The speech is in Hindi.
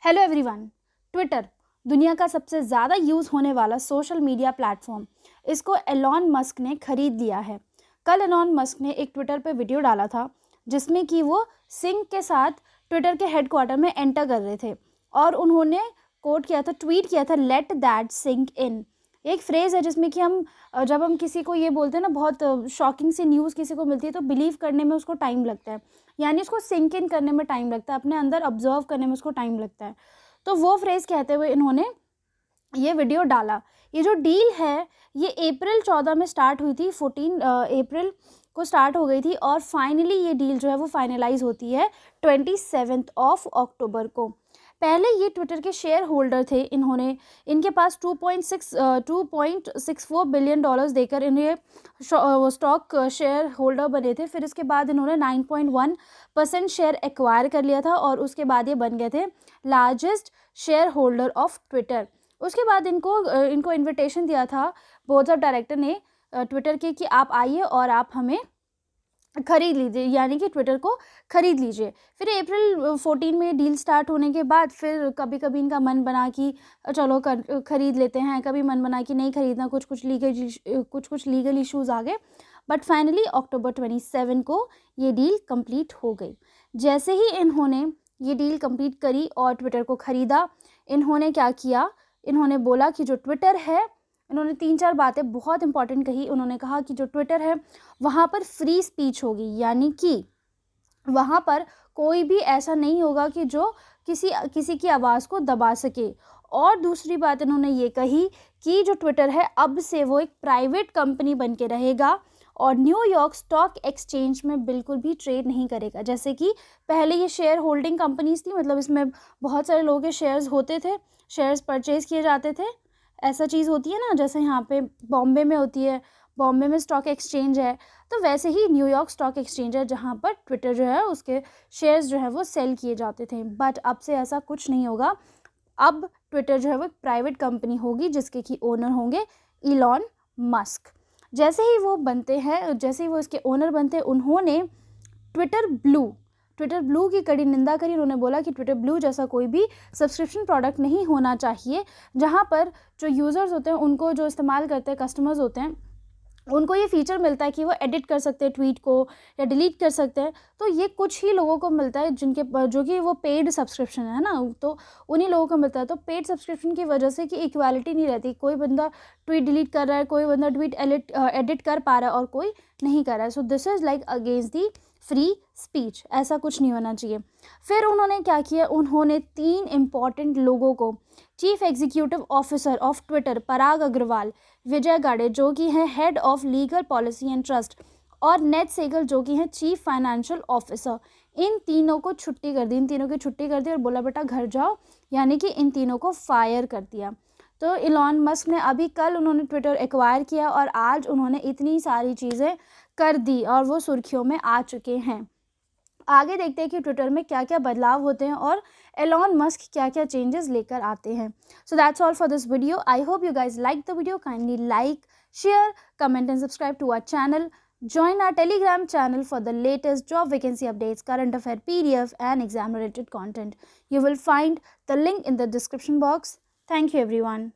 Hello everyone. ट्विटर दुनिया का सबसे ज़्यादा यूज़ होने वाला सोशल मीडिया प्लेटफॉर्म, इसको एलॉन मस्क ने खरीद लिया है। कल एलॉन मस्क ने एक ट्विटर पे वीडियो डाला था जिसमें कि वो सिंक के साथ ट्विटर के हेडक्वार्टर में एंटर कर रहे थे और उन्होंने कोट किया था, ट्वीट किया था, लेट दैट सिंक इन। एक फ्रेज़ है जिसमें कि हम जब हम किसी को ये बोलते हैं ना, बहुत शॉकिंग सी न्यूज़ किसी को मिलती है तो बिलीव करने में उसको टाइम लगता है, यानी उसको सिंक इन करने में टाइम लगता है, अपने अंदर ऑब्जर्व करने में उसको टाइम लगता है। तो वो फ्रेज़ कहते हुए इन्होंने ये वीडियो डाला। ये जो डील है ये अप्रैल 14 में स्टार्ट हुई थी, 14 अप्रैल को स्टार्ट हो गई थी और फाइनली ये डील जो है वो फाइनलाइज होती है 27 अक्टूबर को। पहले ये ट्विटर के शेयर होल्डर थे, इनके पास 2.64 बिलियन डॉलर्स देकर इन्हें स्टॉक शेयर होल्डर बने थे। फिर इसके बाद इन्होंने 9.1% शेयर एक्वायर कर लिया था और उसके बाद ये बन गए थे largest share holder of Twitter. उसके बाद इनको इनविटेशन दिया था बोर्ड ऑफ डायरेक्टर ने ट्विटर के कि आप आइए और आप हमें खरीद लीजिए, यानी कि ट्विटर को खरीद लीजिए। फिर अप्रैल 14 में डील स्टार्ट होने के बाद फिर कभी कभी इनका मन बना कि चलो खरीद लेते हैं, कभी मन बना कि नहीं खरीदना, कुछ लीगल इश्यूज़ आ गए। बट फाइनली अक्टूबर 27 को ये डील कंप्लीट हो गई। जैसे ही इन्होंने ये डील कंप्लीट करी और ट्विटर को ख़रीदा, इन्होंने क्या किया, इन्होंने बोला कि जो ट्विटर है, इन्होंने 3-4 बातें बहुत इंपॉर्टेंट कही। उन्होंने कहा कि जो ट्विटर है वहाँ पर फ्री स्पीच होगी, यानी कि वहाँ पर कोई भी ऐसा नहीं होगा कि जो किसी की आवाज़ को दबा सके। और दूसरी बात इन्होंने ये कही कि जो ट्विटर है अब से वो एक प्राइवेट कंपनी बन के रहेगा और न्यूयॉर्क स्टॉक एक्सचेंज में बिल्कुल भी ट्रेड नहीं करेगा। जैसे कि पहले ये शेयर होल्डिंग कंपनीज थी, मतलब इसमें बहुत सारे लोगों के शेयर्स होते थे, शेयर्स परचेज़ किए जाते थे। ऐसा चीज़ होती है ना, जैसे यहाँ पे बॉम्बे में होती है, बॉम्बे में स्टॉक एक्सचेंज है, तो वैसे ही न्यूयॉर्क स्टॉक एक्सचेंज है जहाँ पर ट्विटर जो है उसके शेयर्स जो है वो सेल किए जाते थे। बट अब से ऐसा कुछ नहीं होगा। अब ट्विटर जो है वो एक प्राइवेट कंपनी होगी जिसके कि ओनर होंगे इलॉन मस्क। जैसे ही वो इसके ओनर बनते, उन्होंने ट्विटर ब्लू की कड़ी निंदा करी। उन्होंने बोला कि ट्विटर ब्लू जैसा कोई भी सब्सक्रिप्शन प्रोडक्ट नहीं होना चाहिए, जहाँ पर जो यूज़र्स होते हैं, उनको जो इस्तेमाल करते हैं, कस्टमर्स होते हैं, उनको ये फीचर मिलता है कि वो एडिट कर सकते हैं ट्वीट को या डिलीट कर सकते हैं। तो ये कुछ ही लोगों को मिलता है जो कि वो पेड सब्सक्रिप्शन है ना, तो उन्हीं लोगों को मिलता है। तो पेड सब्सक्रिप्शन की वजह से कि इक्वालिटी नहीं रहती, कोई बंदा ट्वीट डिलीट कर रहा है, कोई बंदा ट्वीट एडिट कर पा रहा है और कोई नहीं कर रहा है। So this is like against the free speech, ऐसा कुछ नहीं होना चाहिए। फिर उन्होंने क्या किया, उन्होंने 3 इम्पॉर्टेंट लोगों को, chief executive officer of Twitter Parag Agrawal, Vijaya Gadde जो कि हैं head of legal policy and trust, और नेट सेगल जो कि हैं चीफ फाइनेंशियल ऑफिसर, इन तीनों को छुट्टी कर दी। इन तीनों की छुट्टी कर दी और बोला बेटा घर जाओ, यानी कि इन तीनों को फायर कर दिया। तो इलॉन मस्क ने अभी कल उन्होंने ट्विटर एक्वायर किया और आज उन्होंने इतनी सारी चीज़ें कर दी और वो सुर्खियों में आ चुके हैं। आगे देखते हैं कि ट्विटर में क्या क्या बदलाव होते हैं और एलॉन मस्क क्या क्या चेंजेस लेकर आते हैं। So that's all for this video. I hope you guys like the video. Kindly like, share, comment and subscribe to our channel. Join our Telegram channel for the latest job vacancy updates, current affair PDF and exam related content. You will find the link in the description box. Thank you everyone.